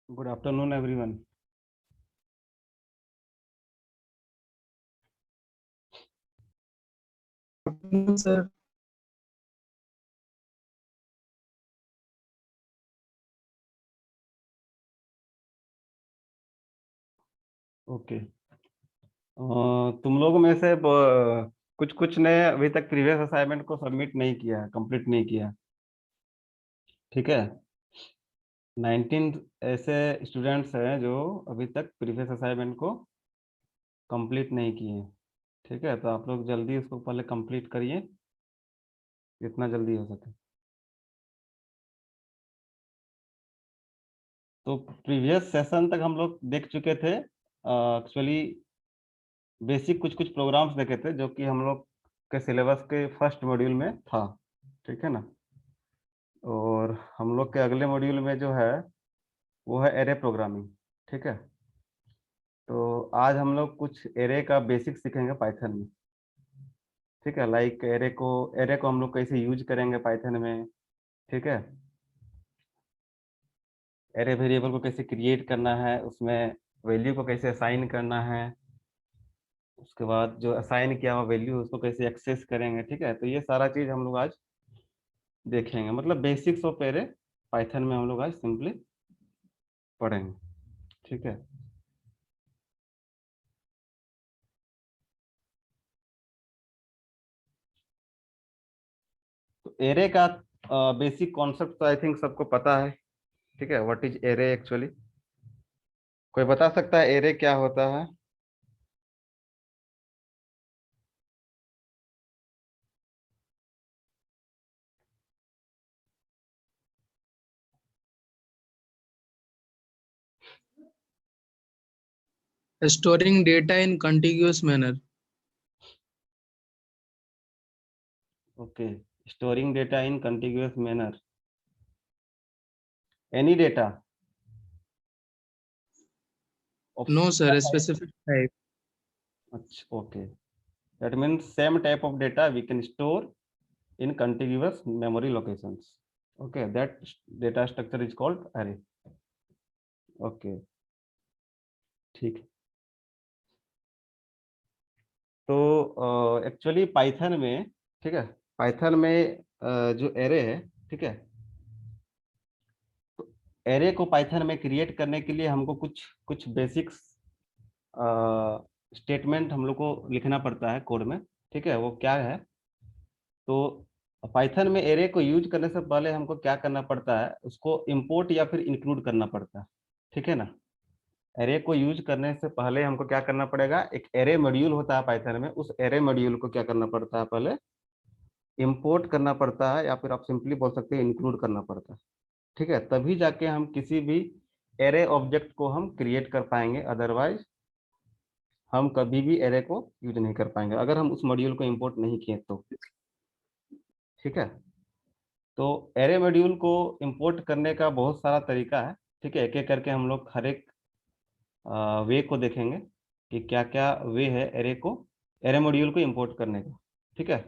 Good afternoon, everyone. Sir. Okay. तुम लोग में से कुछ कुछ ने अभी तक प्रीवियस असाइनमेंट को सबमिट नहीं किया है, कंप्लीट नहीं किया। ठीक है। 19 ऐसे स्टूडेंट्स हैं जो अभी तक प्रीवियस असाइनमेंट को कंप्लीट नहीं किए हैं। ठीक है, तो आप लोग जल्दी उसको पहले कंप्लीट करिए, जितना जल्दी हो सके। तो प्रीवियस सेशन तक हम लोग देख चुके थे। एक्चुअली बेसिक कुछ कुछ प्रोग्राम्स देखे थे जो कि हम लोग के सिलेबस के फर्स्ट मॉड्यूल में था। ठीक है ना। और हम लोग के अगले मॉड्यूल में जो है वो है एरे प्रोग्रामिंग। ठीक है। तो आज हम लोग कुछ एरे का बेसिक सीखेंगे पाइथन में। ठीक है, लाइक एरे को हम लोग कैसे यूज करेंगे पाइथन में। ठीक है। एरे वेरिएबल को कैसे क्रिएट करना है, उसमें वैल्यू को कैसे असाइन करना है, उसके बाद जो असाइन किया हुआ वैल्यू उसको कैसे एक्सेस करेंगे। ठीक है, तो ये सारा चीज़ हम लोग आज देखेंगे, मतलब बेसिक्स ऑफ एरे पाइथन में हम लोग आज सिंपली पढ़ेंगे। ठीक है। तो एरे का बेसिक कॉन्सेप्ट तो आई थिंक सबको पता है। ठीक है, व्हाट इज एरे एक्चुअली। कोई बता सकता है एरे क्या होता है? Storing data in contiguous manner. Okay, storing data in continuous manner. Any data of. No, sir, a specific type. अच्छा, okay. That means same type of data we can store in continuous memory locations. Okay, that data structure is called array. Okay, ठीक है। तो actually Python में, ठीक है, Python में जो array है, ठीक है, तो एरे को पाइथन में क्रिएट करने के लिए हमको कुछ कुछ बेसिक्स स्टेटमेंट हम लोग को लिखना पड़ता है कोड में। ठीक है, वो क्या है? तो पाइथन में एरे को यूज करने से पहले हमको क्या करना पड़ता है, उसको इंपोर्ट या फिर इंक्लूड करना पड़ता है। ठीक है ना। एरे को यूज करने से पहले हमको क्या करना पड़ेगा, एक एरे मॉड्यूल होता है पाइथन में, उस एरे मॉड्यूल को क्या करना पड़ता है, पहले इंपोर्ट करना पड़ता है, या फिर आप सिंपली बोल सकते हैं इंक्लूड करना पड़ता है। ठीक है, तभी जाके हम किसी भी एरे ऑब्जेक्ट को हम क्रिएट कर पाएंगे, अदरवाइज हम कभी भी एरे को यूज नहीं कर पाएंगे अगर हम उस मॉड्यूल को इंपोर्ट नहीं किए तो। ठीक है। तो एरे मॉड्यूल को इंपोर्ट करने का बहुत सारा तरीका है। ठीक है, एक एक करके हम लोग हर एक वे को देखेंगे कि क्या क्या वे है एरे मॉड्यूल को इंपोर्ट करने का। ठीक है।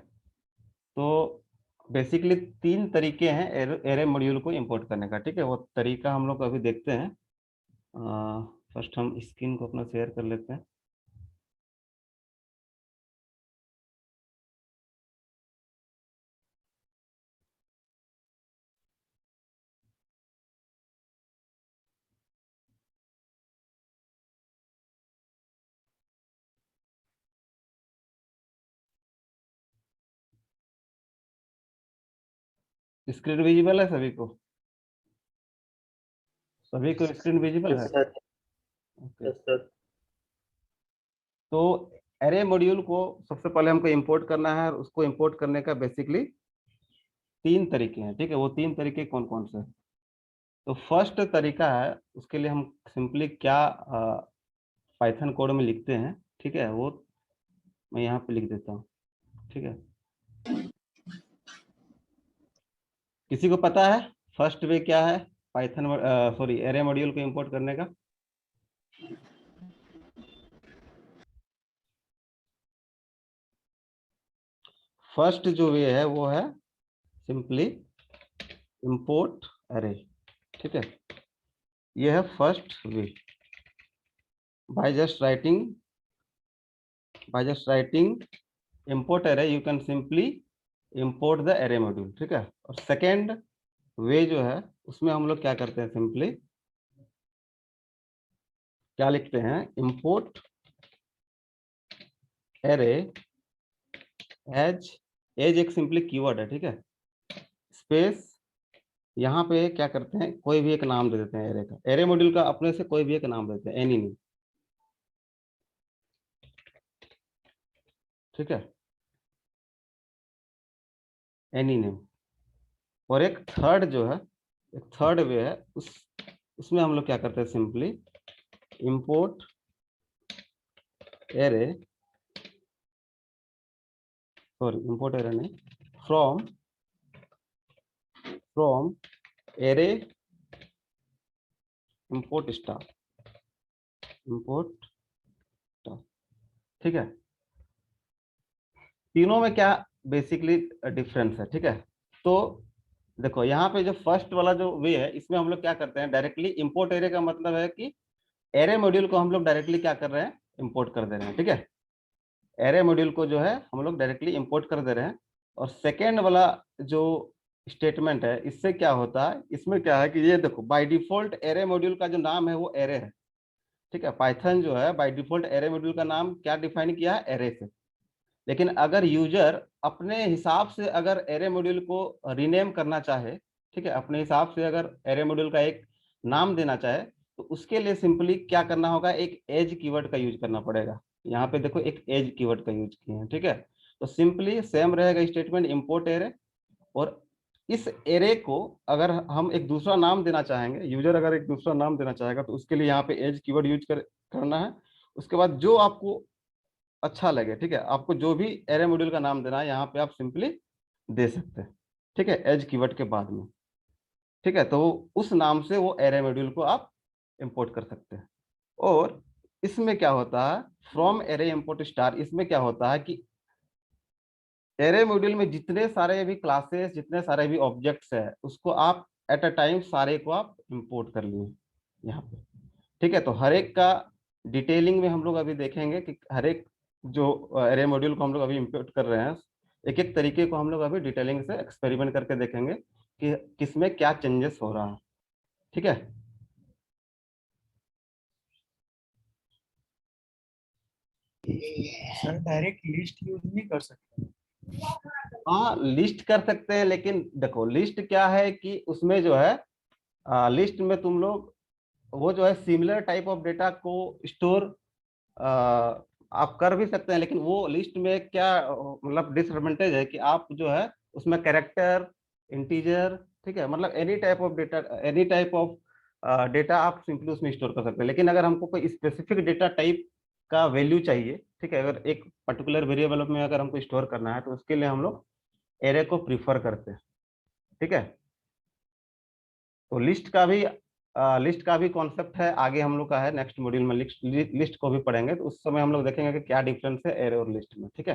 तो बेसिकली तीन तरीके हैं एरे मॉड्यूल को इंपोर्ट करने का। ठीक है, वो तरीका हम लोग अभी देखते हैं। फर्स्ट हम स्क्रीन को अपना शेयर कर लेते हैं। स्क्रीन विजिबल है सभी को? सभी को स्क्रीन विजिबल है? Yes sir. Okay. Yes sir. तो एरे मॉड्यूल को सबसे पहले हमको इंपोर्ट करना है, और उसको इंपोर्ट करने का बेसिकली तीन तरीके हैं। ठीक है, वो तीन तरीके कौन कौन से हैं? तो फर्स्ट तरीका है, उसके लिए हम सिंपली क्या पाइथन कोड में लिखते हैं। ठीक है, वो मैं यहाँ पे लिख देता हूँ। ठीक है, किसी को पता है फर्स्ट वे क्या है पाइथन सॉरी एरे मॉड्यूल को इंपोर्ट करने का? फर्स्ट जो वे है वो है सिंपली इंपोर्ट एरे। ठीक है, ये है first way, by just writing import array you can simply import the array module, ठीक है। और सेकेंड वे जो है उसमें हम लोग क्या करते हैं, सिंपली क्या लिखते हैं, import array एज एक सिंपली कीवर्ड है, ठीक है, स्पेस, यहाँ पे क्या करते हैं, कोई भी एक नाम दे देते हैं एरे का, एरे मॉड्यूल का अपने से कोई भी एक नाम देते हैं, एनी नेम, ठीक है, एनी नेम। और एक थर्ड जो है, एक थर्ड वे है, उसमें हम लोग क्या करते हैं, simply import array, sorry import array नहीं, फ्रॉम एरे इंपोर्ट स्टार, ठीक है। तीनों में क्या बेसिकली डिफरेंस है, ठीक है। तो देखो यहाँ पे जो फर्स्ट वाला जो वे है, इसमें हम लोग क्या करते हैं, डायरेक्टली इंपोर्ट एरे का मतलब है कि एरे मॉड्यूल को हम लोग डायरेक्टली क्या कर रहे हैं, इंपोर्ट कर दे रहे हैं, ठीक है। एरे मॉड्यूल को जो है हम लोग डायरेक्टली इंपोर्ट कर दे रहे हैं। और सेकेंड वाला जो स्टेटमेंट है, इससे क्या होता है, इसमें क्या है कि ये देखो, बाय डिफॉल्ट एरे मॉड्यूल का जो नाम है वो एरे है, ठीक है। पाइथन जो है बाय डिफॉल्ट एरे मॉड्यूल का नाम क्या डिफाइन किया है, एरे से। लेकिन अगर यूजर अपने हिसाब से अगर एरे मॉड्यूल को रीनेम करना चाहे, ठीक है, अपने हिसाब से अगर एरे मॉड्यूल का एक नाम देना चाहे, तो उसके लिए सिंपली क्या करना होगा, एक एज कीवर्ड का यूज करना पड़ेगा। यहाँ पे देखो एक एज कीवर्ड का यूज किए हैं, ठीक है। तो सिंपली सेम रहेगा स्टेटमेंट, इंपोर्ट एरे, और इस एरे को अगर हम एक दूसरा नाम देना चाहेंगे, यूजर अगर एक दूसरा नाम देना चाहेगा, तो उसके लिए यहाँ पे एज कीवर्ड यूज करना है। उसके बाद जो आपको अच्छा लगे, ठीक है, आपको जो भी एरे मॉड्यूल का नाम देना है, यहाँ पे आप सिंपली दे सकते हैं, ठीक है, एज कीवर्ड के बाद में, ठीक है। तो उस नाम से वो एरे मॉड्यूल को आप इंपोर्ट कर सकते हैं। और इसमें क्या होता है, फ्रॉम एरे इंपोर्ट स्टार, इसमें क्या होता है कि एरे मॉड्यूल में जितने सारे भी क्लासेस, जितने सारे भी ऑब्जेक्ट्स है, उसको आप एट अ टाइम सारे को आप इंपोर्ट कर लिए यहाँ पे, ठीक है। तो हर एक का डिटेलिंग में हम लोग अभी देखेंगे कि हर एक जो एरे मॉड्यूल को हम लोग अभी इंपोर्ट कर रहे हैं, एक एक तरीके को हम लोग अभी डिटेलिंग से एक्सपेरिमेंट करके देखेंगे कि किसमें क्या चेंजेस हो रहा है, ठीक है। सर डायरेक्ट लिस्ट यूज नहीं कर सकते? हाँ, लिस्ट कर सकते हैं, लेकिन देखो लिस्ट क्या है कि उसमें जो है, लिस्ट में तुम लोग वो जो है सिमिलर टाइप ऑफ डेटा को स्टोर आप कर भी सकते हैं, लेकिन वो लिस्ट में क्या मतलब डिसएडवांटेज है कि आप जो है उसमें कैरेक्टर, इंटीजर, ठीक है, मतलब any type of data, any type of data आप सिंपली उसमें स्टोर कर सकते हैं। लेकिन अगर हमको कोई स्पेसिफिक डेटा टाइप का वैल्यू चाहिए, ठीक है, अगर एक पर्टिकुलर वेरिएबल में अगर हमको स्टोर करना है, तो उसके लिए हम लोग एरे को प्रीफर करते हैं, ठीक है। तो लिस्ट का भी कॉन्सेप्ट है, आगे हम लोग का है नेक्स्ट मॉड्यूल में, लिस्ट को भी पढ़ेंगे, तो उस समय हम लोग देखेंगे कि क्या डिफरेंस है एरे और लिस्ट में, ठीक है।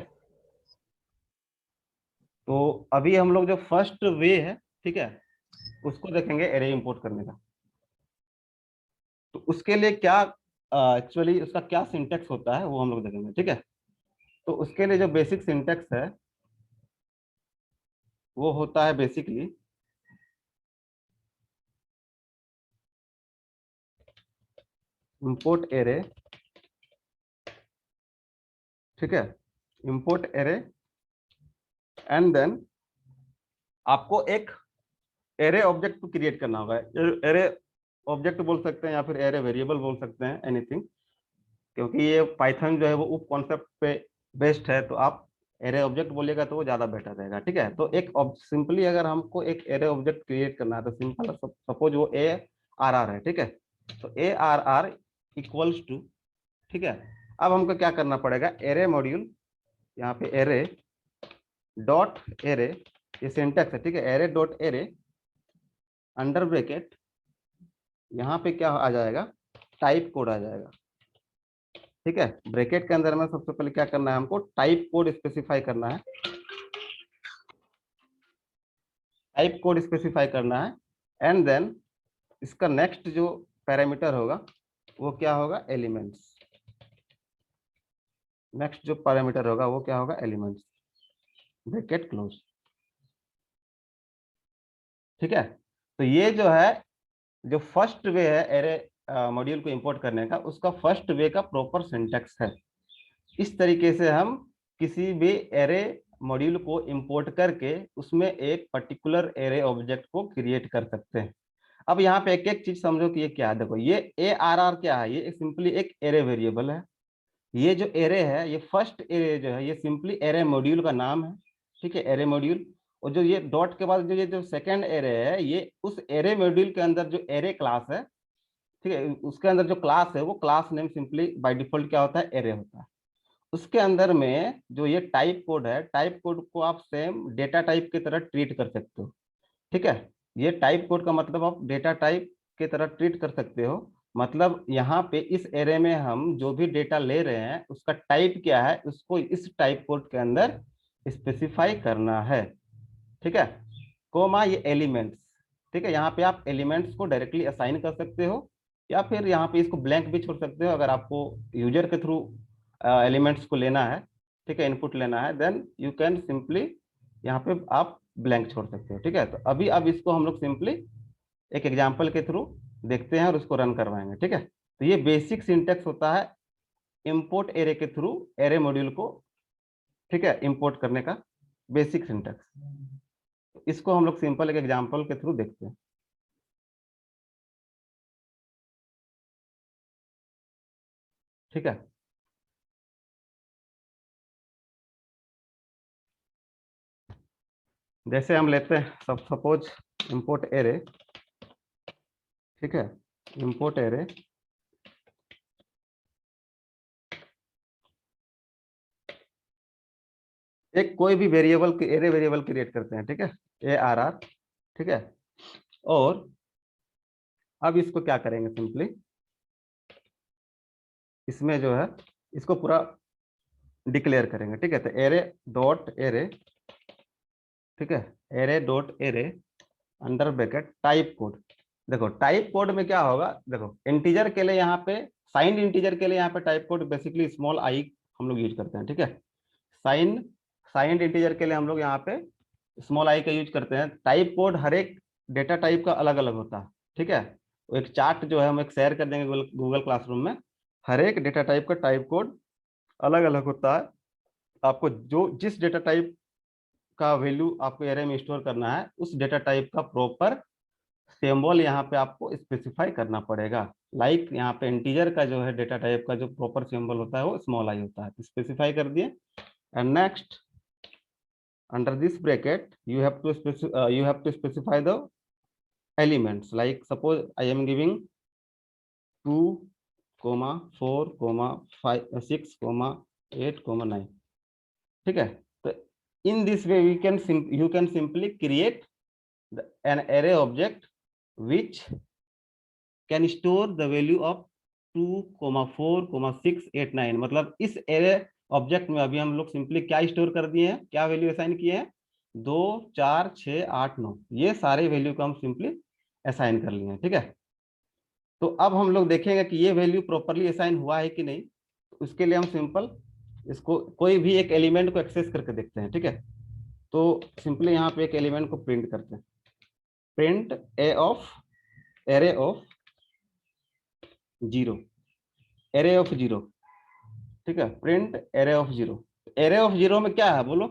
तो अभी हम लोग जो फर्स्ट वे है, ठीक है, उसको देखेंगे एरे इंपोर्ट करने का। तो उसके लिए क्या एक्चुअली उसका क्या सिंटेक्स होता है वो हम लोग देखेंगे, ठीक है। तो उसके लिए जो बेसिक सिंटेक्स है वो होता है बेसिकली इंपोर्ट एरे, ठीक है, इंपोर्ट एरे, एंड देन आपको एक एरे ऑब्जेक्ट को क्रिएट करना होगा। एरे ऑब्जेक्ट बोल सकते हैं या फिर एरे वेरिएबल बोल सकते हैं, एनीथिंग, क्योंकि ये पाइथन जो है वो उप कॉन्सेप्ट पे बेस्ड है, तो आप एरे ऑब्जेक्ट बोलिएगा तो वो ज्यादा बेटर रहेगा, ठीक है। तो एक सिंपली अगर हमको एक एरे ऑब्जेक्ट क्रिएट करना है, तो सिंपल सपोज वो ARR है, ठीक है। तो ARR इक्वल्स टू, ठीक है। अब हमको क्या करना पड़ेगा, एरे मॉड्यूल, यहाँ पे एरे डॉट एरे, ये सिंटेक्स है, ठीक है, array dot array under bracket, यहाँ पे क्या आ जाएगा, टाइप कोड आ जाएगा, ठीक है। ब्रैकेट के अंदर में सबसे पहले क्या करना है, हमको टाइप कोड स्पेसिफाई करना है, टाइप कोड स्पेसिफाई करना है, एंड देन इसका नेक्स्ट जो पैरामीटर होगा वो क्या होगा, एलिमेंट्स। नेक्स्ट जो पैरामीटर होगा वो क्या होगा, एलिमेंट्स, ब्रैकेट क्लोज। ठीक है, तो ये जो है जो फर्स्ट वे है एरे मॉड्यूल को इंपोर्ट करने का, उसका फर्स्ट वे का प्रॉपर सिंटैक्स है। इस तरीके से हम किसी भी एरे मॉड्यूल को इंपोर्ट करके उसमें एक पर्टिकुलर एरे ऑब्जेक्ट को क्रिएट कर सकते हैं। अब यहाँ पे एक एक चीज समझो कि ये क्या है। देखो ये ARR क्या है, ये सिंपली एक एरे वेरिएबल है। ये जो एरे है, ये फर्स्ट एरे जो है, ये सिंपली एरे मॉड्यूल का नाम है। ठीक है, एरे मॉड्यूल। और जो ये डॉट के बाद जो सेकंड एरे है, ये उस एरे मॉड्यूल के अंदर जो एरे क्लास है, ठीक है, उसके अंदर जो क्लास है वो class name simply by default क्या होता है, एरे होता है। उसके अंदर में जो ये टाइप कोड है, टाइप कोड को आप सेम डेटा टाइप की तरह ट्रीट कर सकते हो। ठीक है, ये टाइप कोड का मतलब आप डेटा टाइप की तरह ट्रीट कर सकते हो। मतलब यहाँ पे इस एरे में हम जो भी डेटा ले रहे हैं उसका टाइप क्या है, उसको इस टाइप कोड के अंदर स्पेसिफाई करना है। ठीक है, कोमा ये एलिमेंट्स। ठीक है, यहाँ पे आप एलिमेंट्स को डायरेक्टली असाइन कर सकते हो, या फिर यहाँ पे इसको ब्लैंक भी छोड़ सकते हो अगर आपको यूजर के थ्रू एलिमेंट्स को लेना है। ठीक है, इनपुट लेना है, देन यू कैन सिंपली यहाँ पे आप ब्लैंक छोड़ सकते हो। ठीक है, तो अभी अब इसको हम लोग सिंपली एक एग्जांपल के थ्रू देखते हैं और उसको रन करवाएंगे। ठीक है, तो ये बेसिक सिंटेक्स होता है इंपोर्ट एरे के थ्रू एरे मॉड्यूल को, ठीक है, इंपोर्ट करने का बेसिक सिंटेक्स। इसको हम लोग सिंपल एक एग्जांपल के थ्रू देखते हैं। ठीक है, जैसे हम लेते हैं सब सपोज इंपोर्ट एरे। ठीक है, इंपोर्ट एरे, एक कोई भी वेरिएबल एरे वेरिएबल क्रिएट करते हैं। ठीक है, ARR। ठीक है, और अब इसको क्या करेंगे, सिंपली इसमें जो है इसको पूरा डिक्लेयर करेंगे। ठीक है, तो एरे डॉट एरे, ठीक है, array dot array under bracket type code. देखो टाइप कोड में क्या होगा, देखो इंटीजर के लिए यहाँ पे, साइंड इंटीजर के लिए यहाँ पे type code basically small I हम लोग यूज करते हैं। ठीक है, साइंड इंटीजर के लिए हम लोग यहाँ पे स्मॉल आई का यूज करते हैं। टाइप कोड हर एक डेटा टाइप का अलग अलग होता है। ठीक है, एक चार्ट जो है हम एक शेयर कर देंगे गूगल क्लासरूम में। हर एक डेटा टाइप का टाइप कोड अलग अलग होता है। आपको जो जिस डेटा टाइप का वैल्यू आपको एरे में स्टोर करना है, उस डेटा टाइप का प्रॉपर सिंबल यहाँ पे आपको स्पेसिफाई करना पड़ेगा। लाइक यहाँ पे इंटीजर का जो है डेटा टाइप का जो प्रॉपर सिंबल होता है वो स्मॉल आई होता है, स्पेसिफाई कर दिए। And next under this bracket you have to specify the elements. Like suppose I am giving 2, 4, 5, 6, 8, 9। ठीक है, तो in this way you can simply create an array object which can store the value of 2, 4, 6, 8, 9। मतलब इस array object में अभी हम लोग simply क्या स्टोर कर दिए हैं, क्या वैल्यू असाइन किए हैं, 2, 4, 6, 8, 9, ये सारे वैल्यू को हम सिंपली असाइन कर लिए हैं। ठीक है, तो अब हम लोग देखेंगे कि ये वैल्यू प्रॉपरली असाइन हुआ है कि नहीं। तो उसके लिए हम सिंपल इसको कोई भी एक एलिमेंट को एक्सेस करके देखते हैं। ठीक है, तो सिंपली यहाँ पे एक एलिमेंट को प्रिंट करते हैं, print array of 0, array of 0। ठीक है, print array of 0। Array of 0 में क्या है बोलो,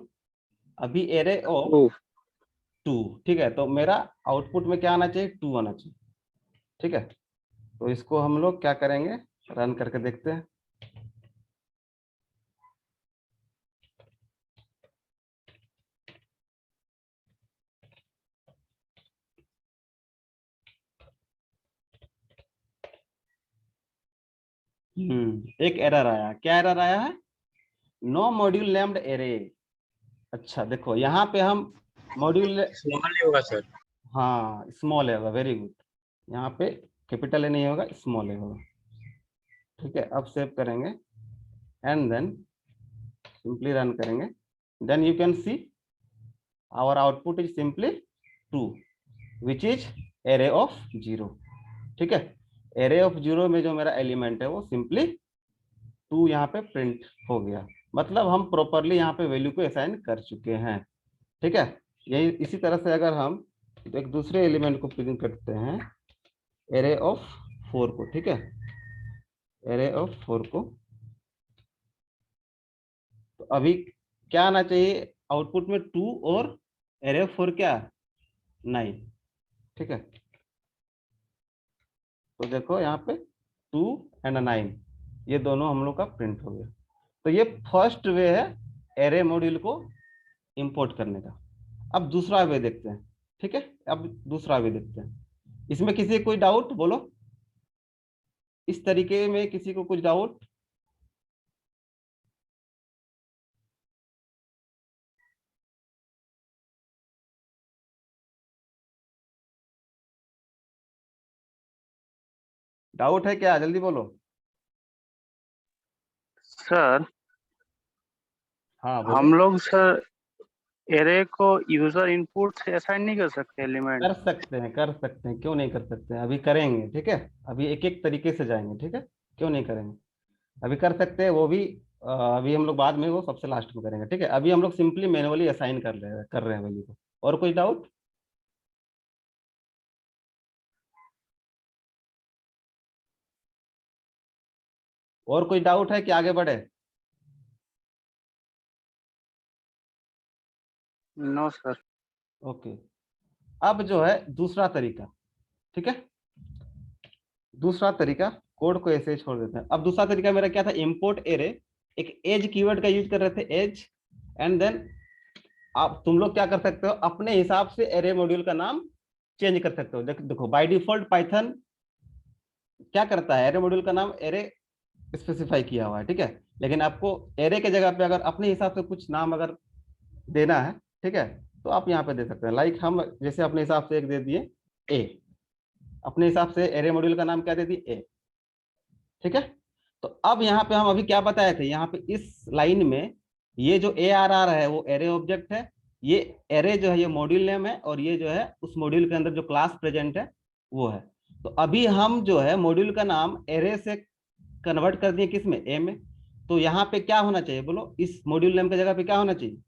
अभी एरे ऑफ 2। ठीक है, तो मेरा आउटपुट में क्या आना चाहिए, 2 आना चाहिए। ठीक है, तो इसको हम लोग क्या करेंगे, रन करके देखते हैं। एक एरर आया, क्या एरर आया है, नो मॉड्यूल नेम्ड एरे। अच्छा देखो यहाँ पे हम मॉड्यूल, स्मॉल होगा सर। हाँ स्मॉल है, वेरी गुड। यहाँ पे कैपिटल ए नहीं होगा, स्मॉल ए होगा। ठीक है, अब सेव करेंगे एंड देन सिंपली रन करेंगे। Then you can see our output is simply 2 which is array of 0। ठीक है, एरे ऑफ 0 में जो मेरा एलिमेंट है वो सिंपली 2 यहाँ पे प्रिंट हो गया, मतलब हम प्रॉपरली यहाँ पे वैल्यू को असाइन कर चुके हैं। ठीक है, यही इसी तरह से अगर हम तो एक दूसरे एलिमेंट को प्रिंट करते हैं, एरे ऑफ 4 को। ठीक है, एरे ऑफ 4 को, तो अभी क्या आना चाहिए आउटपुट में? 2 और एरे ऑफ 4 क्या? 9। ठीक है, तो देखो यहाँ पे 2 एंड 9, ये दोनों हम लोग का प्रिंट हो गया। तो ये फर्स्ट वे है एरे मॉड्यूल को इंपोर्ट करने का। अब दूसरा वे देखते हैं। ठीक है, अब दूसरा वे देखते हैं। इसमें किसी कोई डाउट बोलो? इस तरीके में किसी को कुछ डाउट? डाउट है क्या? जल्दी बोलो। सर हाँ बोलो। हम लोग सर एरे को यूजर इनपुट से असाइन नहीं कर सकते एलिमेंट? कर सकते हैं, कर सकते हैं, क्यों नहीं कर सकते हैं? अभी करेंगे। ठीक है, अभी एक एक तरीके से जाएंगे। ठीक है, क्यों नहीं करेंगे? अभी कर सकते हैं वो भी। अभी हम लोग बाद में वो सबसे लास्ट में करेंगे। ठीक है, अभी हम लोग सिंपली मैनुअली असाइन कर रहे हैं वैल्यू को। और कोई डाउट? और कोई डाउट है कि आगे बढ़े? No sir. ओके, अब जो है दूसरा तरीका। ठीक है, दूसरा तरीका, कोड को ऐसे ही छोड़ देते हैं। अब दूसरा तरीका मेरा क्या था? इंपोर्ट एरे, एक एज कीवर्ड का यूज कर रहे थे, एज। एंड देन आप तुम लोग क्या कर सकते हो, अपने हिसाब से एरे मॉड्यूल का नाम चेंज कर सकते हो। देखो बाय डिफॉल्ट पाइथन क्या करता है, एरे मॉड्यूल का नाम एरे स्पेसिफाई किया हुआ है। ठीक है, लेकिन आपको एरे के जगह पे अगर अपने हिसाब से कुछ नाम अगर देना है, ठीक है, तो आप यहाँ पे दे सकते हैं। लाइक हम जैसे अपने हिसाब से एक दे दिए ए, अपने हिसाब से एरे मॉड्यूल का नाम क्या दे दिए? ए। ठीक है, तो अब यहाँ पे हम अभी क्या बताए थे, यहाँ पे इस लाइन में ये जो ARR है वो एरे ऑब्जेक्ट है, ये एरे जो है ये मॉड्यूल नेम है, और ये जो है उस मॉड्यूल के अंदर जो क्लास प्रेजेंट है वो है। तो अभी हम जो है मॉड्यूल का नाम एरे से कन्वर्ट कर दिए किस में? ए में। तो यहाँ पे क्या होना चाहिए बोलो? इस मॉड्यूल नेम की जगह पे क्या होना चाहिए?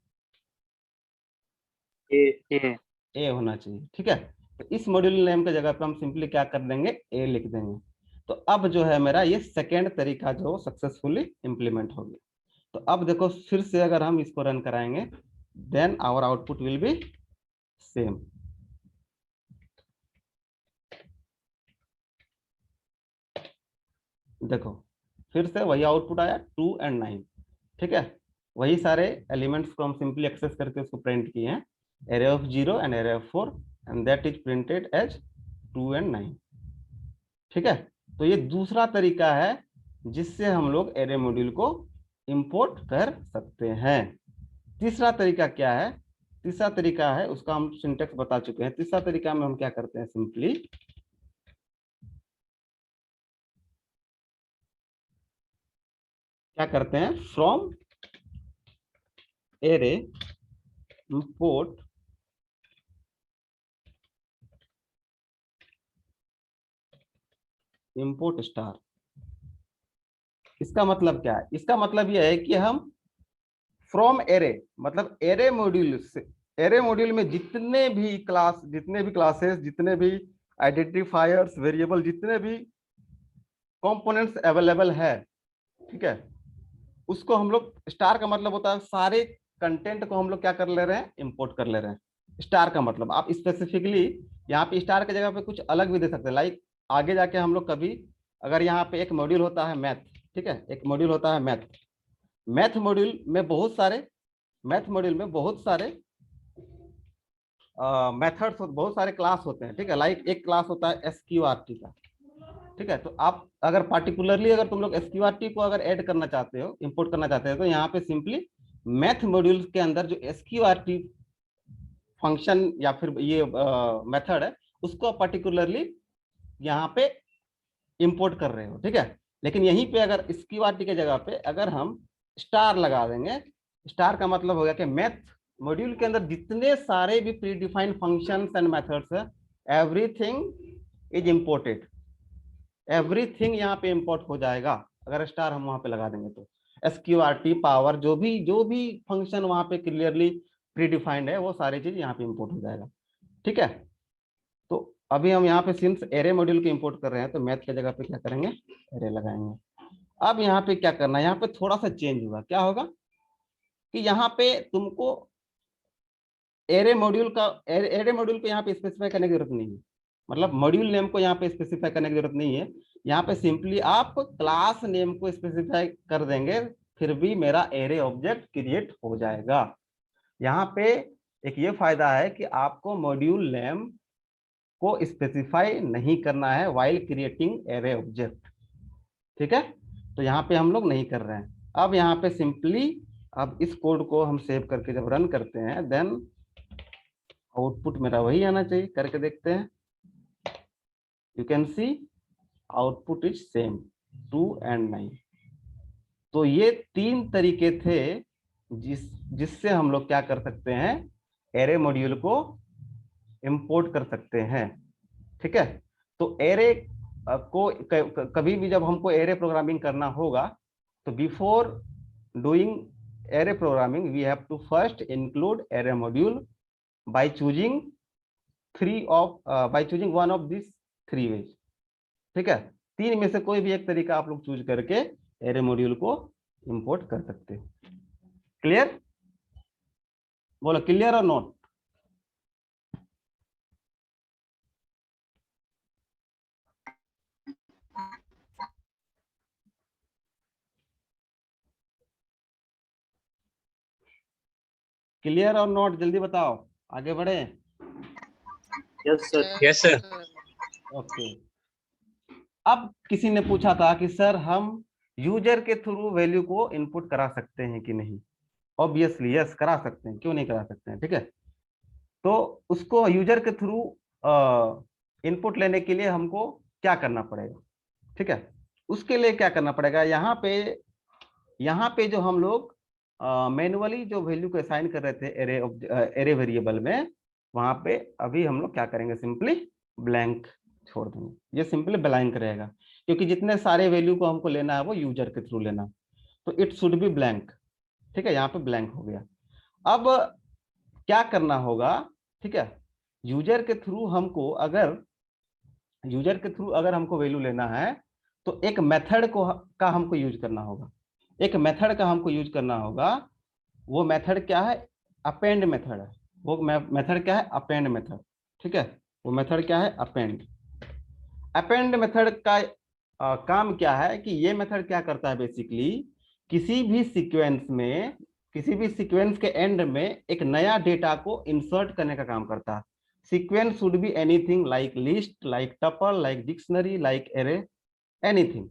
ए होना चाहिए। ठीक है, तो इस मॉड्यूल नेम की जगह पे हम सिंपली क्या कर देंगे? ए लिख देंगे। तो अब जो है मेरा ये सेकेंड तरीका जो सक्सेसफुली इंप्लीमेंट हो गया। तो अब देखो फिर से अगर हम इसको रन कराएंगे, then our output will be same. देखो फिर से वही आउटपुट आया, 2 एंड 9। ठीक है, वही सारे एलिमेंट्स को हम सिंपली एक्सेस करके उसको प्रिंट किए हैं, array of 0 and array of 4, and that is printed as 2 and 9। ठीक है, तो ये दूसरा तरीका है जिससे हम लोग एरे मॉड्यूल को इंपोर्ट कर सकते हैं। तीसरा तरीका क्या है? तीसरा तरीका है, उसका हम सिंटेक्स बता चुके हैं। तीसरा तरीका में हम क्या करते हैं, सिंपली क्या करते हैं, from array import import star. इसका मतलब क्या है? इसका मतलब यह है कि हम फ्रॉम एरे, मतलब एरे मॉड्यूल से, एरे मॉड्यूल में जितने भी क्लासेस, जितने भी आइडेंटिफायर्स, वेरिएबल, जितने भी कंपोनेंट्स अवेलेबल है, ठीक है, उसको हम लोग, स्टार का मतलब होता है सारे कंटेंट को हम लोग क्या कर ले रहे हैं, इंपोर्ट कर ले रहे हैं। स्टार का मतलब आप स्पेसिफिकली यहाँ पे स्टार की जगह पे कुछ अलग भी दे सकते हैं। लाइक आगे जाके हम लोग कभी अगर यहाँ पे एक मॉड्यूल होता है मैथ, ठीक है, एक मॉड्यूल होता है मैथ, मैथ मॉड्यूल में बहुत सारे मेथड्स, बहुत सारे क्लास होते हैं। ठीक है, लाइक एक क्लास होता है SQRT का। ठीक है, तो आप अगर पार्टिकुलरली अगर तुम लोग SQRT को अगर ऐड करना चाहते हो, इंपोर्ट करना चाहते हो, तो यहाँ पे सिंपली मैथ मॉड्यूल के अंदर जो SQRT फंक्शन या फिर ये मेथड है उसको पर्टिकुलरली यहाँ पे इंपोर्ट कर रहे हो। ठीक है, लेकिन यहीं पे अगर SQRT के जगह पे अगर हम स्टार लगा देंगे, स्टार का मतलब हो गया कि मैथ मॉड्यूल के अंदर जितने सारे भी pre defined functions and methods है, एवरीथिंग इज इंपोर्टेड। एवरीथिंग यहाँ पे इंपोर्ट हो जाएगा अगर स्टार हम वहां पे लगा देंगे तो। SQRT पावर जो भी फंक्शन वहां पे क्लियरली प्रीडिफाइंड है वो सारी चीज यहाँ पे इंपोर्ट हो जाएगा। ठीक है, तो अभी हम यहाँ पे सिंस एरे मॉड्यूल को इंपोर्ट कर रहे हैं तो मैथ की जगह पे क्या करेंगे, एरे लगाएंगे। अब यहाँ पे क्या करना है, यहाँ पे थोड़ा सा चेंज होगा। क्या होगा कि यहाँ पे तुमको एरे मॉड्यूल को यहाँ पे स्पेसिफाई करने की जरूरत नहीं है, मतलब मॉड्यूल नेम को यहाँ पे स्पेसिफाई करने की जरूरत नहीं है। यहाँ पे सिंपली आप क्लास नेम को स्पेसिफाई कर देंगे, फिर भी मेरा एरे ऑब्जेक्ट क्रिएट हो जाएगा। यहाँ पे एक ये फायदा है कि आपको मॉड्यूल नेम को स्पेसिफाई नहीं करना है व्हाइल क्रिएटिंग एरे ऑब्जेक्ट। ठीक है, तो यहाँ पे हम लोग नहीं कर रहे हैं। अब यहाँ पे सिंपली अब इस कोड को हम सेव करके जब रन करते हैं देन आउटपुट मेरा वही आना चाहिए। करके देखते हैं, you can C output is same 2 and 9। तो ये 3 तरीके थे जिससे हम लोग क्या कर सकते हैं, एरे मॉड्यूल को इंपोर्ट कर सकते हैं। ठीक है, तो एरे को कभी भी जब हमको एरे प्रोग्रामिंग करना होगा तो before doing array programming we have to first include array module by choosing one of these 3 ways। ठीक है, 3 में से कोई भी एक तरीका आप लोग चूज करके एरे मॉड्यूल को इंपोर्ट कर सकते हैं। क्लियर? बोलो क्लियर और नोट? क्लियर और नोट, जल्दी बताओ, आगे बढ़े। Yes sir. Yes sir. Okay, अब किसी ने पूछा था कि सर हम यूजर के थ्रू वैल्यू को इनपुट करा सकते हैं कि नहीं। ऑब्वियसली यस, करा सकते हैं, क्यों नहीं करा सकते हैं। ठीक है, तो उसको यूजर के थ्रू इनपुट लेने के लिए हमको क्या करना पड़ेगा। ठीक है, उसके लिए क्या करना पड़ेगा, यहाँ पे जो हम लोग मैनुअली जो वैल्यू को असाइन कर रहे थे एरे वेरिएबल में, वहां पे अभी हम लोग क्या करेंगे, सिंपली ब्लैंक छोड़ देंगे। ये सिंपली ब्लैंक रहेगा क्योंकि जितने सारे वैल्यू को हमको लेना है वो यूजर के थ्रू लेना, तो इट शुड बी ब्लैंक। ठीक है, यहाँ पे ब्लैंक हो गया। अब क्या करना होगा, ठीक है, यूजर के थ्रू अगर हमको वैल्यू लेना है तो एक मेथड का हमको यूज करना होगा। वो मेथड क्या है, अपेंड मेथड है। वो मेथड क्या है, अपेंड मेथड। ठीक है, वो मेथड क्या है, अपेंड मेथड का काम क्या है कि ये मेथड क्या करता है, बेसिकली किसी भी सीक्वेंस के एंड में एक नया डेटा को इंसर्ट करने का काम करता है। Sequence should be anything like list, like tuple, like dictionary, like array, anything.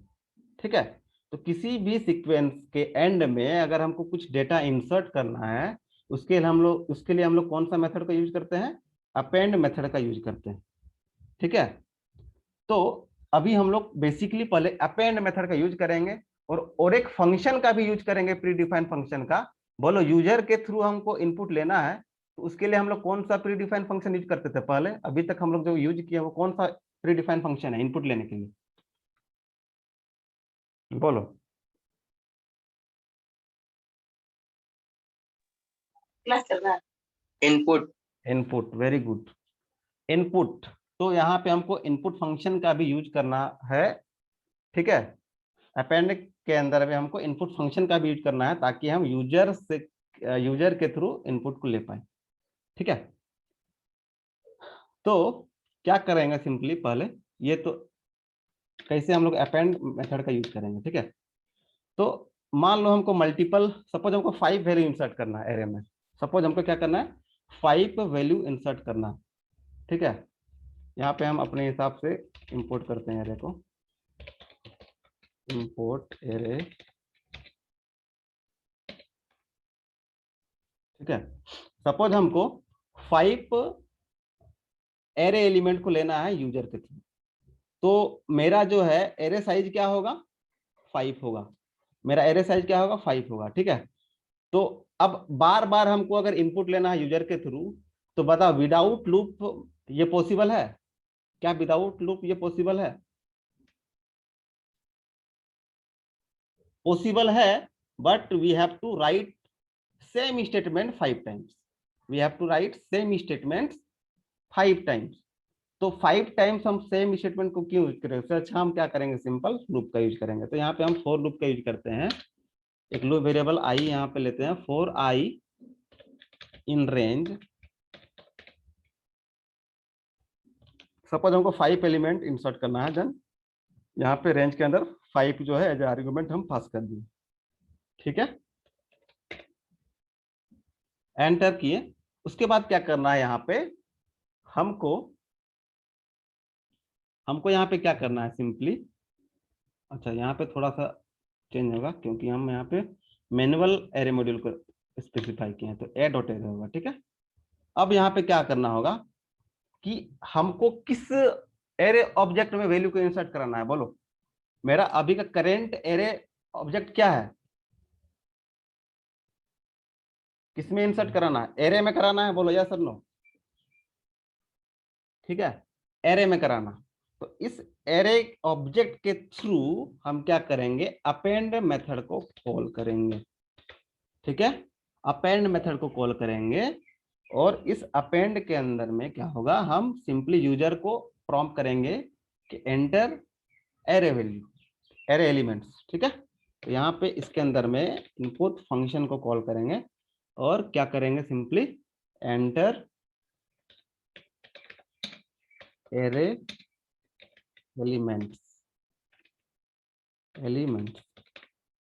ठीक है, तो किसी भी सीक्वेंस के एंड में अगर हमको कुछ डेटा इंसर्ट करना है उसके लिए हम लोग कौन सा मेथड का यूज करते हैं, अपेंड मेथड का यूज करते हैं। ठीक है, तो अभी हम लोग बेसिकली पहले अपेंड मेथड का यूज करेंगे और एक फंक्शन का भी यूज करेंगे, प्री डिफाइंड फंक्शन का। बोलो यूजर के थ्रू हमको इनपुट लेना है तो उसके लिए हम लोग कौन सा प्री डिफाइंड फंक्शन यूज करते थे पहले, अभी तक हम लोग जो यूज किया वो कौन सा प्री डिफाइंड फंक्शन है इनपुट लेने के लिए, बोलो। Input, very good, input. तो यहाँ पे हमको इनपुट फंक्शन का भी यूज करना है। ठीक है, अपेंड के अंदर भी हमको इनपुट फंक्शन का भी यूज करना है ताकि हम यूजर के थ्रू इनपुट को ले पाए। ठीक है, तो क्या करेंगे, सिंपली पहले ये तो कैसे हम लोग अपेंड मेथड का यूज करेंगे। ठीक है, तो मान लो हमको सपोज हमको 5 वैल्यू इंसर्ट करना है एरे में। सपोज हमको क्या करना है, 5 वैल्यू इंसर्ट करना। ठीक है, यहाँ पे हम अपने हिसाब से इंपोर्ट करते हैं एरे को, इंपोर्ट एरे। ठीक है, सपोज हमको 5 एरे एलिमेंट को लेना है यूजर के थ्रू, तो मेरा जो है एरे साइज क्या होगा, 5 होगा। मेरा एरे साइज क्या होगा, 5 होगा। ठीक है, तो अब बार बार हमको अगर इनपुट लेना है यूजर के थ्रू तो बताओ विदाउट लूप ये पॉसिबल है क्या, विदाउट लूप ये पॉसिबल है? पॉसिबल है, but we have to write same statement 5 times. We have to write same statement 5 times. तो 5 टाइम्स हम सेम स्टेटमेंट को क्यों यूज करें? उससे अच्छा हम क्या करेंगे, सिंपल लूप का यूज करेंगे। तो यहाँ पे हम फॉर लूप का यूज करते हैं। एक लूप वेरिएबल आई यहाँ पे लेते हैं, for I in range, suppose हमको 5 एलिमेंट इंसर्ट करना है, देन यहाँ पे रेंज के अंदर 5 जो है एज आर्गुमेंट हम पास कर दिए, ठीक है, एंटर किए। उसके बाद क्या करना है, यहाँ पे हमको यहाँ पे क्या करना है सिंपली, अच्छा यहाँ पे थोड़ा सा चेंज होगा क्योंकि हम यहाँ पे मैनुअल एरे मॉड्यूल को स्पेसिफाई किए हैं, तो ए डॉट एरे होगा, ठीक है। अब यहाँ पे क्या करना होगा कि हमको किस एरे ऑब्जेक्ट में वैल्यू को इंसर्ट कराना है, बोलो। मेरा अभी का करेंट एरे ऑब्जेक्ट क्या है, किसमें इंसर्ट कराना है, एरे में कराना है, बोलो यस और नो, ठीक है, एरे में कराना। तो इस एरे ऑब्जेक्ट के थ्रू हम क्या करेंगे, अपेंड मेथड को कॉल करेंगे, ठीक है, अपेंड मेथड को कॉल करेंगे। और इस अपेंड के अंदर में क्या होगा, हम सिंपली यूजर को प्रॉम्प्ट करेंगे कि enter array value, array elements, ठीक है। तो यहाँ पे इसके अंदर में इनपुट फंक्शन को कॉल करेंगे और क्या करेंगे, simply enter array elements,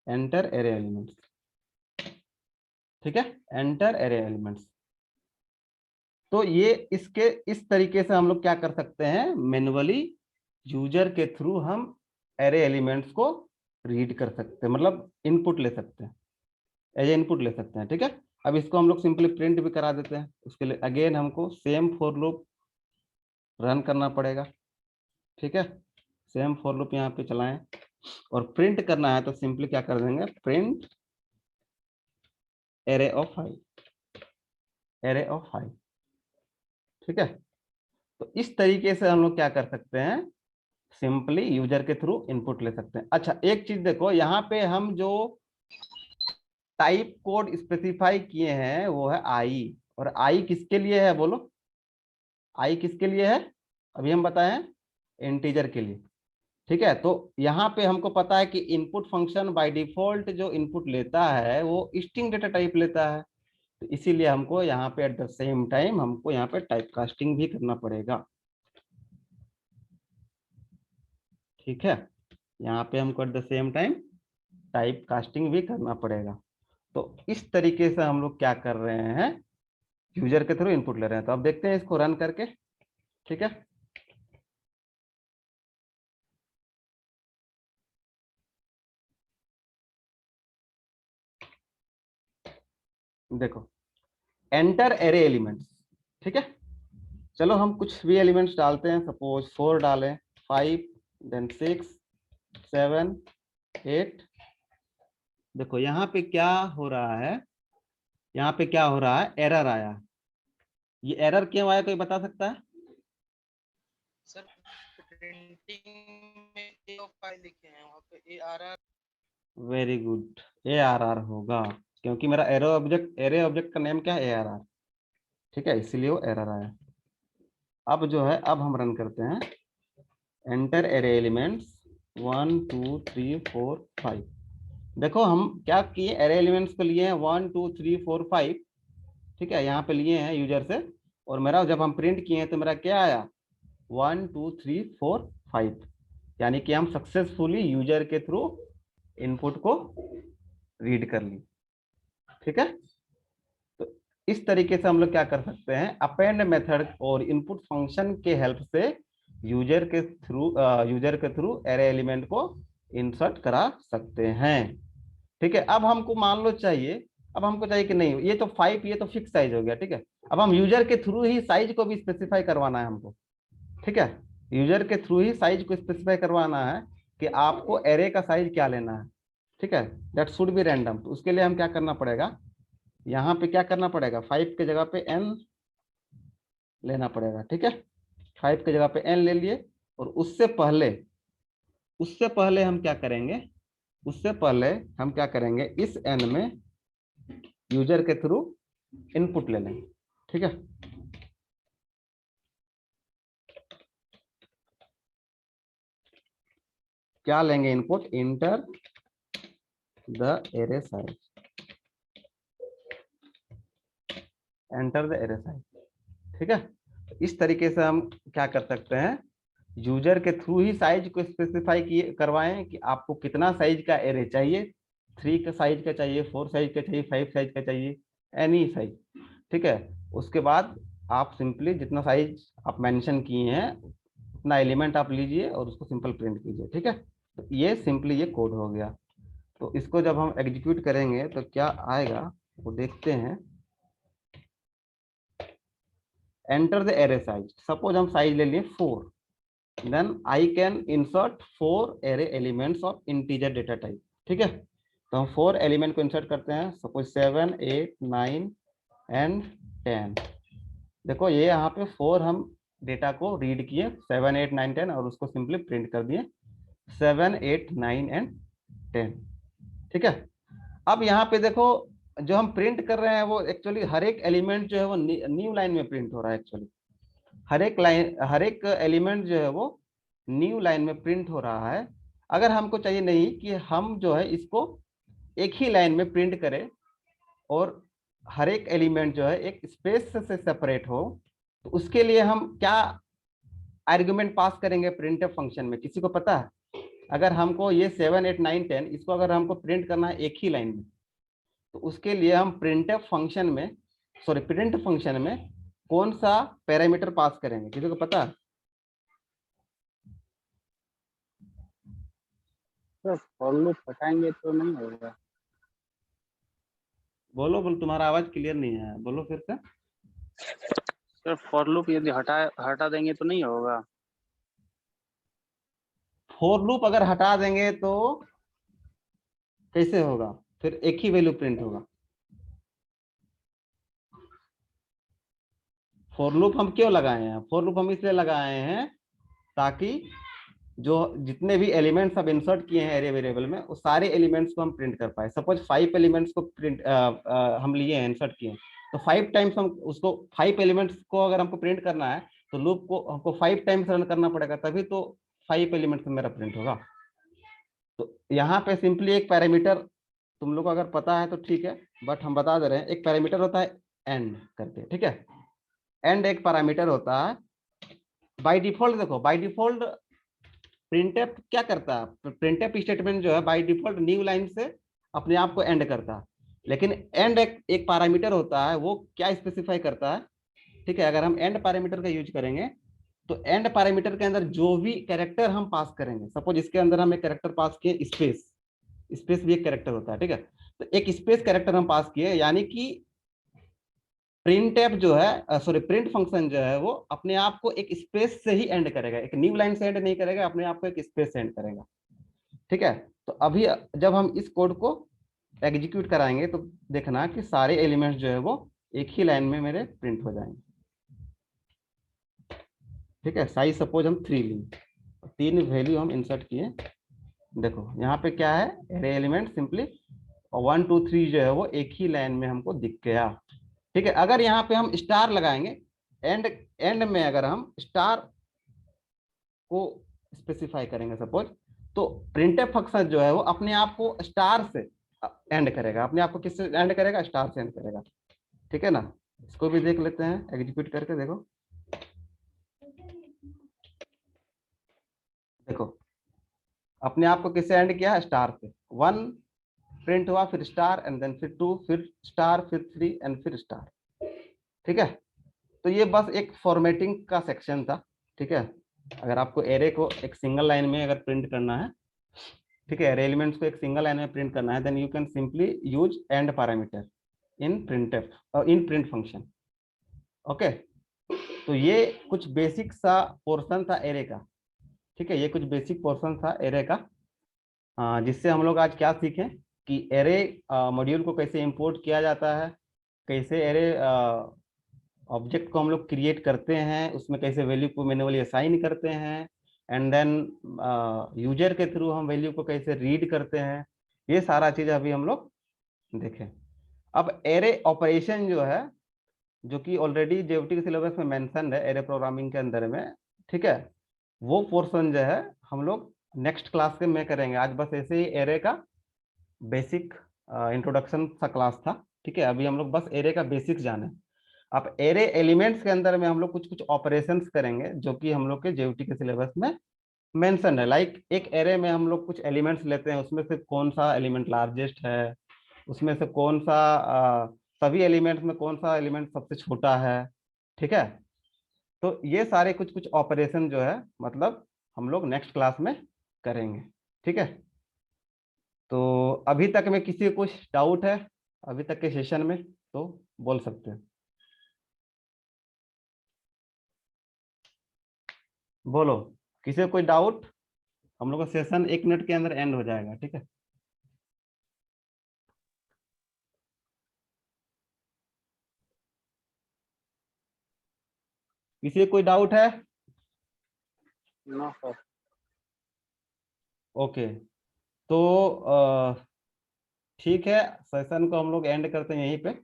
enter array elements, ठीक है, एंटर एरे एलिमेंट्स। तो ये इसके इस तरीके से हम लोग क्या कर सकते हैं, मैन्युअली यूजर के थ्रू हम एरे एलिमेंट्स को रीड कर सकते हैं, मतलब इनपुट ले सकते हैं, एज इनपुट ले सकते हैं, ठीक है। अब इसको हम लोग सिंपली प्रिंट भी करा देते हैं। उसके लिए अगेन हमको सेम फॉर लूप रन करना पड़ेगा, ठीक है, सेम फॉर लूप यहाँ पे चलाएं और प्रिंट करना है तो सिंपली क्या कर देंगे, print array of 5, array of 5, ठीक है। तो इस तरीके से हम लोग क्या कर सकते हैं, सिंपली यूजर के थ्रू इनपुट ले सकते हैं। अच्छा एक चीज देखो, यहाँ पे हम जो टाइप कोड स्पेसिफाई किए हैं वो है आई, और आई किसके लिए है, बोलो, आई किसके लिए है, अभी हम बताएं, इंटीजर के लिए, ठीक है। तो यहाँ पे हमको पता है कि इनपुट फंक्शन बाय डिफॉल्ट जो इनपुट लेता है वो स्ट्रिंग डेटा टाइप लेता है, तो इसीलिए हमको यहाँ पे एट द सेम टाइम हमको यहाँ पे टाइप कास्टिंग भी करना पड़ेगा, ठीक है, यहाँ पे हमको at the same time type casting भी करना पड़ेगा। तो इस तरीके से हम लोग क्या कर रहे हैं, यूजर के थ्रू इनपुट ले रहे हैं। तो अब देखते हैं इसको रन करके, ठीक है। देखो एंटर एरे एलिमेंट्स, ठीक है। चलो हम कुछ भी एलिमेंट्स डालते हैं, सपोज 4 डालें, 5, देन 6, 7, 8। देखो यहाँ पे क्या हो रहा है, यहाँ पे क्या हो रहा है, एरर आया। ये एरर क्यों आया, कोई बता सकता है? सर प्रिंटिंग में ए ऑफ फाइल लिखे हैं, वहाँ पे ARR। वेरी गुड, ARR होगा, क्योंकि मेरा एरे ऑब्जेक्ट का नेम क्या है, ARR, ठीक है, इसीलिए वो एरर आया। अब जो है, अब हम रन करते हैं, एंटर एरे एलिमेंट्स 1 2 3 4 5। देखो हम क्या किए, एरे एलिमेंट्स को लिए हैं 1 2 3 4 5, ठीक है, यहाँ पे लिए हैं यूजर से, और मेरा जब हम प्रिंट किए हैं तो मेरा क्या आया, 1 2 3 4 5, यानी कि हम सक्सेसफुली यूजर के थ्रू इनपुट को रीड कर ली, ठीक है। तो इस तरीके से हम लोग क्या कर सकते हैं, अपेंड मेथड और इनपुट फंक्शन के हेल्प से यूजर के थ्रू एरे एलिमेंट को इंसर्ट करा सकते हैं, ठीक है। अब हमको मान लो चाहिए, अब हमको चाहिए कि नहीं, ये तो 5, ये तो फिक्स साइज हो गया, ठीक है। अब हम यूजर के थ्रू ही साइज को भी स्पेसिफाई करवाना है हमको, ठीक है, यूजर के थ्रू ही साइज को स्पेसिफाई करवाना है कि आपको एरे का साइज क्या लेना है, ठीक है, दैट शुड बी रैंडम। तो उसके लिए हम क्या करना पड़ेगा, यहाँ पे क्या करना पड़ेगा, 5 के जगह पे n लेना पड़ेगा, ठीक है, 5 के जगह पे n ले लिए। और उससे पहले हम क्या करेंगे, उससे पहले हम क्या करेंगे, इस एन में यूजर के थ्रू इनपुट ले लेंगे। ठीक है, क्या लेंगे input, enter the array size, enter the array size. ठीक है, इस तरीके से हम क्या कर सकते हैं, यूजर के थ्रू ही साइज को स्पेसिफाई किए करवाएं कि आपको कितना साइज का एरे चाहिए, 3 का साइज का चाहिए, 4 साइज का चाहिए, 5 साइज का चाहिए, एनी साइज। ठीक है, उसके बाद आप सिंपली जितना साइज आप मेंशन किए हैं उतना एलिमेंट आप लीजिए और उसको सिंपल प्रिंट कीजिए। ठीक है, तो ये सिंपली ये कोड हो गया। तो इसको जब हम एग्जीक्यूट करेंगे तो क्या आएगा वो देखते हैं। Enter the array size, suppose हम साइज ले लिए 4, then I can insert 4 array elements of integer data type। ठीक है, तो हम 4 एलिमेंट को इंसर्ट करते हैं, सपोज 7, 8, 9 एंड 10। देखो ये यहाँ पे 4 हम डेटा को रीड किए, 7, 8, 9, 10 और उसको सिंपली प्रिंट कर दिए 7, 8, 9 एंड 10। ठीक है, अब यहाँ पे देखो जो हम प्रिंट कर रहे हैं वो एक्चुअली हर एक एलिमेंट जो है वो न्यू लाइन में प्रिंट हो रहा है। एक्चुअली हर एक एलिमेंट जो है वो न्यू लाइन में प्रिंट हो रहा है। अगर हमको चाहिए नहीं कि हम जो है इसको एक ही लाइन में प्रिंट करें और हर एक एलिमेंट जो है एक स्पेस से सेपरेट हो, तो उसके लिए हम क्या आर्गुमेंट पास करेंगे प्रिंटफ फंक्शन में, किसी को पता है? अगर हमको ये 7, 8, 9, 10 इसको अगर हमको प्रिंट करना है एक ही लाइन में, तो उसके लिए हम प्रिंट फंक्शन में कौन सा पैरामीटर पास करेंगे, किसी को पता है? सर फॉर लूप हटाएंगे तो नहीं होगा। बोलो बोलो, तुम्हारा आवाज क्लियर नहीं है, बोलो फिर से। सर फॉर लूप यदि हटा देंगे तो नहीं होगा। फॉर लूप अगर हटा देंगे तो कैसे होगा, फिर एक ही वैल्यू प्रिंट होगा। फॉर लूप हम क्यों लगाए हैं, फॉर लूप हम इसलिए लगाए हैं ताकि जो जितने भी एलिमेंट्स अब इंसर्ट किए हैं एरे वेरिएबल में वो सारे एलिमेंट्स को हम प्रिंट कर पाए। सपोज 5 एलिमेंट्स को प्रिंट हम लिए हैं, इंसर्ट किए हैं, तो 5 टाइम्स हम उसको 5 एलिमेंट्स को अगर हमको प्रिंट करना है तो लूप को हमको 5 टाइम्स रन करना पड़ेगा, तभी तो 5 एलिमेंट्स मेरा प्रिंट होगा। तो यहाँ पे सिंपली एक पैरामीटर, तुम लोग को अगर पता है तो ठीक है, बट हम बता दे रहे हैं, एक पैरामीटर होता है एंड करके। ठीक है, एंड एक पैरामीटर होता है। बाय डिफॉल्ट देखो, बाय डिफॉल्ट प्रिंटफ क्या करता है, प्रिंटफ स्टेटमेंट जो है बाय डिफॉल्ट न्यू लाइन से अपने आप को एंड करता है, लेकिन एंड एक पैरामीटर होता है, वो क्या स्पेसिफाई करता है। ठीक है, अगर हम एंड पैरामीटर का यूज करेंगे तो एंड पैरामीटर के अंदर जो भी कैरेक्टर हम पास करेंगे, सपोज इसके अंदर हम एक कैरेक्टर पास किए स्पेस, स्पेस भी एक कैरेक्टर होता है। ठीक है, तो एक स्पेस कैरेक्टर हम पास किए, यानी कि प्रिंटफ जो है प्रिंट फंक्शन जो है वो अपने आप को एक स्पेस से ही एंड करेगा, एक न्यू लाइन से एंड नहीं करेगा, अपने आप को एक स्पेस से एंड करेगा। ठीक है, तो अभी जब हम इस कोड को एग्जीक्यूट कराएंगे तो देखना कि सारे एलिमेंट्स जो है वो एक ही लाइन में मेरे प्रिंट हो जाएंगे। ठीक है, साइज सपोज हम 3 लिए, 3 वैल्यू हम इंसर्ट किए। देखो यहाँ पे क्या है, एरे एलिमेंट सिंपली 1, 2, 3 जो है वो एक ही लाइन में हमको दिख गया। ठीक है, अगर यहाँ पे हम स्टार लगाएंगे, एंड में अगर हम स्टार को स्पेसिफाई करेंगे सपोज, तो प्रिंटफ फंक्शन जो है वो अपने आप को स्टार से एंड करेगा, अपने आप को किससे एंड करेगा, स्टार से एंड करेगा। ठीक है ना, इसको भी देख लेते हैं एग्जीक्यूट करके। देखो देखो अपने आप को किससे एंड किया, स्टार से। 1 प्रिंट हुआ, फिर स्टार एंड देन फिर 2, फिर स्टार, फिर 3 एंड फिर स्टार। ठीक है, तो ये बस एक फॉर्मेटिंग का सेक्शन था। ठीक है, अगर आपको एरे को एक सिंगल लाइन में अगर प्रिंट करना है, ठीक है, एरे एलिमेंट्स को एक सिंगल लाइन में प्रिंट करना है, then you can simply use end parameter in printf in print function. Okay, तो ये कुछ बेसिक सा पोर्शन था एरे का। ठीक है, ये कुछ बेसिक पोर्शन था एरे का, जिससे हम लोग आज क्या सीखें कि एरे मॉड्यूल को कैसे इंपोर्ट किया जाता है, कैसे एरे ऑब्जेक्ट को हम लोग क्रिएट करते हैं, उसमें कैसे वैल्यू को मैन्युअली असाइन करते हैं, एंड देन यूजर के थ्रू हम वैल्यू को कैसे रीड करते हैं, ये सारा चीज अभी हम लोग देखें। अब एरे ऑपरेशन जो है, जो कि ऑलरेडी जेओटी के सिलेबस में मेंशन है एरे प्रोग्रामिंग के अंदर में, ठीक है, वो पोर्शन जो है हम लोग नेक्स्ट क्लास में करेंगे। आज बस ऐसे ही एरे का बेसिक इंट्रोडक्शन सा क्लास था, ठीक है। अभी हम लोग बस एरे का बेसिक्स जाने। अब एरे एलिमेंट्स के अंदर में हम लोग कुछ कुछ ऑपरेशंस करेंगे जो कि हम लोग के जेओटी के सिलेबस में मेंशन है। लाइक एक एरे में हम लोग कुछ एलिमेंट्स लेते हैं, उसमें से कौन सा एलिमेंट लार्जेस्ट है, उसमें से कौन सा सभी एलिमेंट्स में कौन सा एलिमेंट सबसे छोटा है, ठीक है। तो ये सारे कुछ कुछ ऑपरेशन जो है मतलब हम लोग नेक्स्ट क्लास में करेंगे, ठीक है। तो अभी तक में किसी को कुछ डाउट है अभी तक के सेशन में तो बोल सकते हैं, बोलो। किसी को कोई डाउट? हम लोग का सेशन 1 मिनट के अंदर एंड हो जाएगा, ठीक है। किसी को कोई डाउट है? No sir. ओके, तो ठीक है, सेशन को हम लोग एंड करते हैं यहीं पे।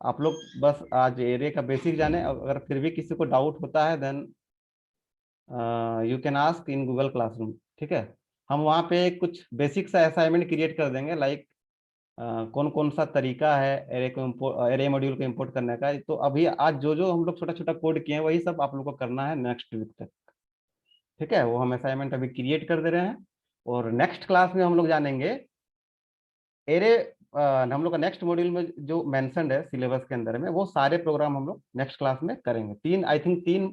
आप लोग बस आज एरिया का बेसिक जाने। अगर फिर भी किसी को डाउट होता है then you can ask in Google classroom, ठीक है। हम वहाँ पे कुछ बेसिक सा असाइनमेंट क्रिएट कर देंगे, लाइक कौन कौन सा तरीका है एरे मॉड्यूल को इंपोर्ट करने का। तो अभी आज जो जो हम लोग छोटा छोटा कोड किए हैं वही सब आप लोग को करना है नेक्स्ट वीक तक, ठीक है। वो हम असाइनमेंट अभी क्रिएट कर दे रहे हैं और नेक्स्ट क्लास में हम लोग जानेंगे एरे। हम लोग का नेक्स्ट मॉड्यूल में जो मेंशन्ड है सिलेबस के अंदर में वो सारे प्रोग्राम हम लोग नेक्स्ट क्लास में करेंगे। आई थिंक 3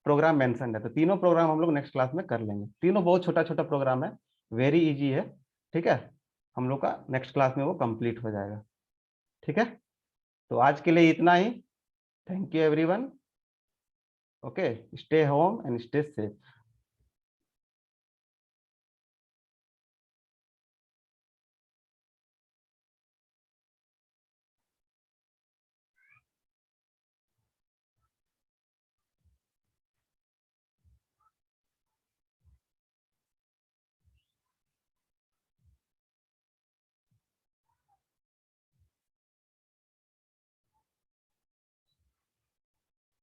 प्रोग्राम मेंशन्ड है, तो तीनों प्रोग्राम हम लोग नेक्स्ट क्लास में कर लेंगे। तीनों बहुत छोटा छोटा प्रोग्राम है, वेरी इजी है, ठीक है। हम लोग का नेक्स्ट क्लास में वो कंप्लीट हो जाएगा, ठीक है। तो आज के लिए इतना ही। Thank you everyone. Okay, stay home and stay safe.